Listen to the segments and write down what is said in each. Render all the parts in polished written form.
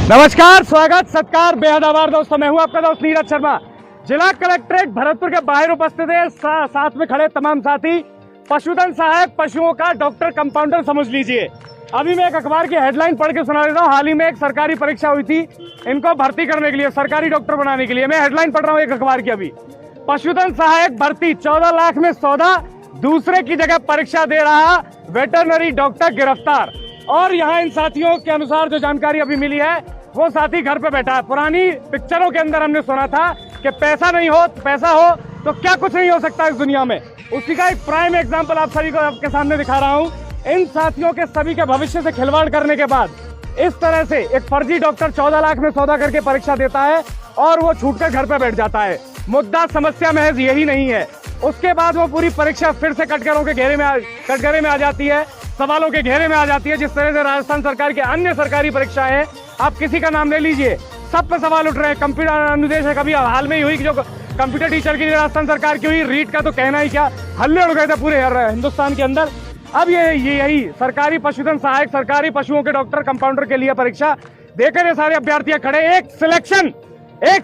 नमस्कार, स्वागत, सत्कार, बेहद आभार दोस्तों। मैं हूं आपका दोस्त नीरज शर्मा। जिला कलेक्ट्रेट भरतपुर के बाहर उपस्थित है। साथ में खड़े तमाम साथी पशुधन सहायक, पशुओं का डॉक्टर, कंपाउंडर समझ लीजिए। अभी मैं एक अखबार की हेडलाइन पढ़ के सुना देता हूँ। हाल ही में एक सरकारी परीक्षा हुई थी इनको भर्ती करने के लिए, सरकारी डॉक्टर बनाने के लिए। मैं हेडलाइन पढ़ रहा हूँ एक अखबार की। अभी पशुधन सहायक भर्ती, 14 लाख में सौदा, दूसरे की जगह परीक्षा दे रहा वेटरनरी डॉक्टर गिरफ्तार। और यहाँ इन साथियों के अनुसार जो जानकारी अभी मिली है, वो साथी घर पे बैठा है। पुरानी पिक्चरों के अंदर हमने सुना था कि पैसा नहीं हो, पैसा हो तो क्या कुछ नहीं हो सकता इस दुनिया में। उसी का एक प्राइम एग्जाम्पल आप सभी को आपके सामने दिखा रहा हूँ। इन साथियों के सभी के भविष्य से खिलवाड़ करने के बाद इस तरह से एक फर्जी डॉक्टर 14 लाख में सौदा करके परीक्षा देता है और वो छूटकर घर पे बैठ जाता है। मुद्दा, समस्या महज यही नहीं है। उसके बाद वो पूरी परीक्षा फिर से कटघरे में आ जाती है, सवालों के घेरे में आ जाती है। जिस तरह से राजस्थान सरकार के अन्य सरकारी परीक्षाएं, आप किसी का नाम ले लीजिए, सब पे सवाल उठ रहे हैं। कंप्यूटर अनुदेशक अभी हाल में ही हुई, जो कंप्यूटर टीचर की राजस्थान सरकार की हुई, रीट का तो कहना ही क्या, हल्ले उड़ गए थे पूरे हिंदुस्तान के अंदर। अब यही सरकारी पशुधन सहायक, सरकारी पशुओं के डॉक्टर, कंपाउंडर के लिए परीक्षा देकर ये सारे अभ्यर्थी खड़े। एक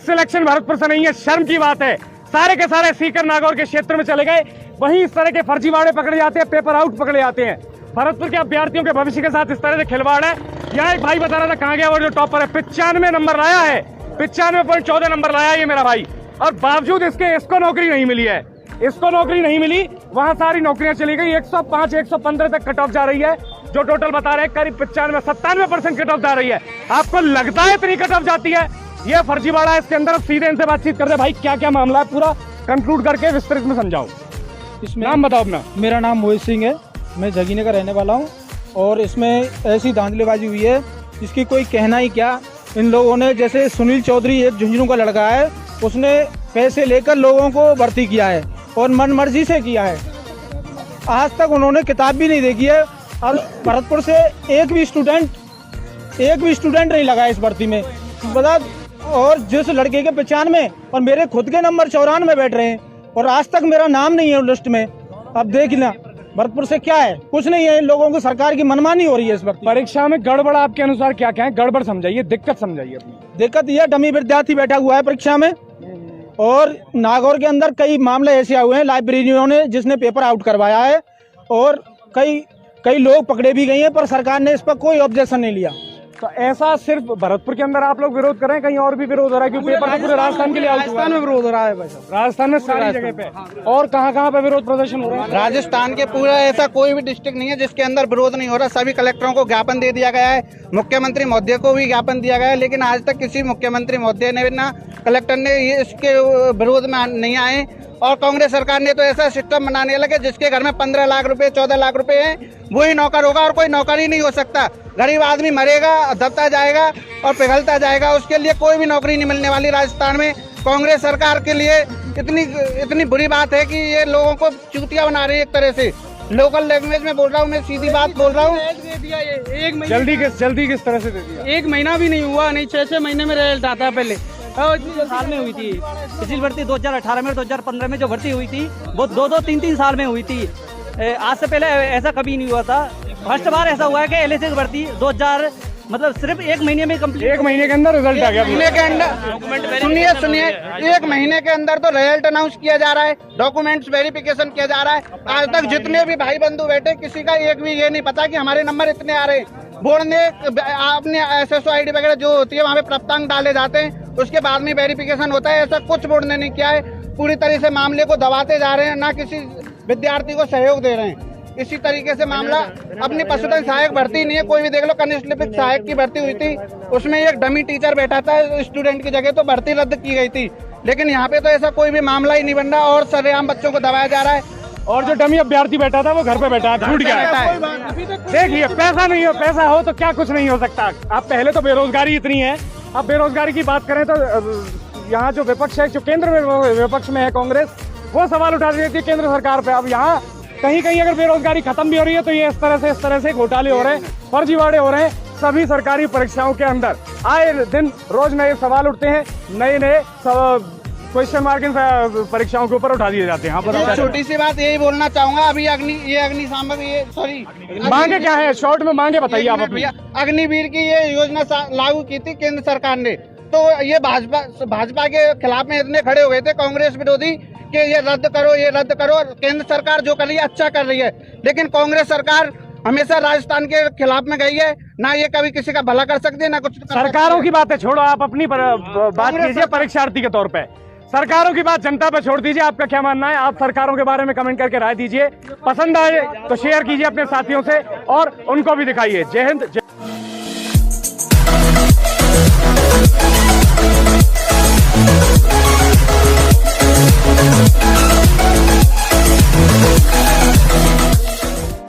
सिलेक्शन भरतपुर से नहीं है, शर्म की बात है। सारे के सारे सीकर नागौर के क्षेत्र में चले गए, वहीं इस तरह के फर्जीवाड़े पकड़े जाते हैं, पेपर आउट पकड़े जाते हैं। भरतपुर के अभ्यर्थियों के भविष्य के साथ इस तरह से खिलवाड़ है। यहाँ एक भाई बता रहा था कहाँ गया वो जो टॉपर है, 95 नंबर लाया है, 95.14 नंबर लाया ये मेरा भाई, और बावजूद इसको नौकरी नहीं मिली है। इसको नौकरी नहीं मिली, वहां सारी नौकरियां चली गई। 105, 115 तक कट ऑफ जा रही है, जो टोटल बता रहे हैं करीब 95-97% कट ऑफ जा रही है। आपको लगता है इतनी कट ऑफ जाती है? ये फर्जीवाड़ा है इसके अंदर। सीधे इनसे बातचीत करते भाई, क्या क्या मामला है, पूरा कंक्लूड करके विस्तृत में समझाओ। इसमें नाम बताओ अपना। मेरा नाम मोहित सिंह है, मैं जगीने का रहने वाला हूँ। और इसमें ऐसी धांधलीबाजी हुई है, इसकी कोई कहना ही क्या। इन लोगों ने, जैसे सुनील चौधरी एक झुंझुनू का लड़का है, उसने पैसे लेकर लोगों को भर्ती किया है और मन मर्जी से किया है। आज तक उन्होंने किताब भी नहीं देखी है। और भरतपुर से एक भी स्टूडेंट नहीं लगा इस भर्ती में, बता। और जिस लड़के के 95 और मेरे खुद के नंबर 94 में बैठ रहे हैं, और आज तक मेरा नाम नहीं है लिस्ट में। अब देख लेना भरतपुर से क्या है, कुछ नहीं है। इन लोगों को सरकार की मनमानी हो रही है इस वक्त। परीक्षा में गड़बड़ आपके अनुसार क्या क्या है? गड़बड़ समझाइए, दिक्कत समझाइए अपनी। दिक्कत यह, डमी विद्यार्थी बैठा हुआ है परीक्षा में। और नागौर के अंदर कई मामले ऐसे हुए हैं, लाइब्रेरियों ने जिसने पेपर आउट करवाया है, और कई लोग पकड़े भी गए हैं, पर सरकार ने इस पर कोई ऑब्जेक्शन नहीं लिया। तो ऐसा सिर्फ भरतपुर के अंदर आप लोग विरोध कर रहे हैं, कहीं और भी विरोध हो रहा है? क्योंकि पेपर तो पूरे राजस्थान के लिए राजस्थान में विरोध हो रहा है भाई साहब। राजस्थान में सारी जगह पे। और कहाँ पे विरोध प्रदर्शन हो रहा है? राजस्थान के पूरा ऐसा कोई भी डिस्ट्रिक्ट नहीं है जिसके अंदर विरोध नहीं हो रहा। सभी कलेक्टरों को ज्ञापन दे दिया गया है, मुख्यमंत्री महोदय को भी ज्ञापन दिया गया है, लेकिन आज तक किसी मुख्यमंत्री महोदय ने ना कलेक्टर ने इसके विरोध में नहीं आए। और कांग्रेस सरकार ने तो ऐसा सिस्टम बनाने लगे जिसके घर में 15 लाख रुपए, 14 लाख रुपए हैं, वही नौकर होगा, और कोई नौकर ही नहीं हो सकता। गरीब आदमी मरेगा, दबता जाएगा और पिघलता जाएगा, उसके लिए कोई भी नौकरी नहीं मिलने वाली राजस्थान में। कांग्रेस सरकार के लिए इतनी बुरी बात है कि ये लोगों को चूतिया बना रही है एक तरह से। लोकल लैंग्वेज में बोल रहा हूँ, मैं सीधी बात बोल रहा हूँ। जल्दी किस तरह से दे दिया? 1 महीना भी नहीं हुआ, नहीं 6 महीने में रिजल्ट आता है। पहले साल में हुई थी पिछली भर्ती 2018 में, 2015 में जो भर्ती हुई थी वो 2-3 साल में हुई थी। आज से पहले ऐसा कभी नहीं हुआ था। फर्स्ट बार ऐसा हुआ है कि एलएसी की भर्ती 2000 मतलब सिर्फ 1 महीने में कंप्लीट, 1 महीने के अंदर रिजल्ट आ गया। महीने के अंदर सुनिए 1 महीने के अंदर तो रिजल्ट अनाउंस किया जा रहा है, डॉक्यूमेंट्स वेरिफिकेशन किया जा रहा है। आज तक जितने भी भाई बंधु बैठे, किसी का एक भी ये नहीं पता कि हमारे नंबर इतने आ रहे हैं। बोर्ड ने अपने SSO ID वगैरह जो होती है वहाँ पे प्राप्तांक डाले जाते हैं, उसके बाद में वेरिफिकेशन होता है। ऐसा कुछ बोर्ड ने नहीं किया है। पूरी तरह से मामले को दबाते जा रहे हैं, ना किसी विद्यार्थी को सहयोग दे रहे हैं। इसी तरीके से मामला अपनी पशुधन सहायक भर्ती नहीं है, कोई भी देख लो। कनिष्ठ लिपिक सहायक की भर्ती हुई थी, उसमें एक डमी टीचर बैठा था स्टूडेंट की जगह, तो भर्ती रद्द की गई थी। लेकिन यहाँ पे तो ऐसा कोई भी मामला ही नहीं बन रहा, और सरेआम बच्चों को दबाया जा रहा है। और जो डमी अभ्यर्थी बैठा था वो घर पे बैठा है, छूट गया है। देखिए, पैसा नहीं हो, पैसा हो तो क्या कुछ नहीं हो सकता। आप पहले तो बेरोजगारी इतनी है, अब बेरोजगारी की बात करें तो यहाँ जो विपक्ष है, जो केंद्र में विपक्ष में है कांग्रेस, वो सवाल उठा देती है केंद्र सरकार पे। अब यहाँ कहीं अगर बेरोजगारी खत्म भी हो रही है तो ये इस तरह से घोटाले हो रहे हैं, फर्जीवाड़े हो रहे हैं सभी सरकारी परीक्षाओं के अंदर। आए दिन रोज नए सवाल उठते हैं, नए क्वेश्चन मार्क इन परीक्षाओं के ऊपर उठा दिए जाते हैं। यहाँ एक पर छोटी सी बात यही बोलना चाहूंगा, अभी अग्निशामक ये सॉरी मांगे क्या है, शॉर्ट में मांगे बताइए आप अपनी। भैया, अग्निवीर की ये योजना लागू की थी केंद्र सरकार ने, तो ये भाजपा के खिलाफ में इतने खड़े हो गए थे कांग्रेस विरोधी कि ये रद्द करो, ये रद्द करो। केंद्र सरकार जो कर रही है अच्छा कर रही है, लेकिन कांग्रेस सरकार हमेशा राजस्थान के खिलाफ में गई है, ना ये कभी किसी का भला कर सकती है ना कुछ कर सरकारों की बातें छोड़ो, आप अपनी बात कीजिए परीक्षार्थी के तौर पे। सरकारों की बात जनता पे छोड़ दीजिए, आपका क्या मानना है? आप सरकारों के बारे में कमेंट करके राय दीजिए, पसंद आए तो शेयर कीजिए अपने साथियों से और उनको भी दिखाइए। जय हिंद, जय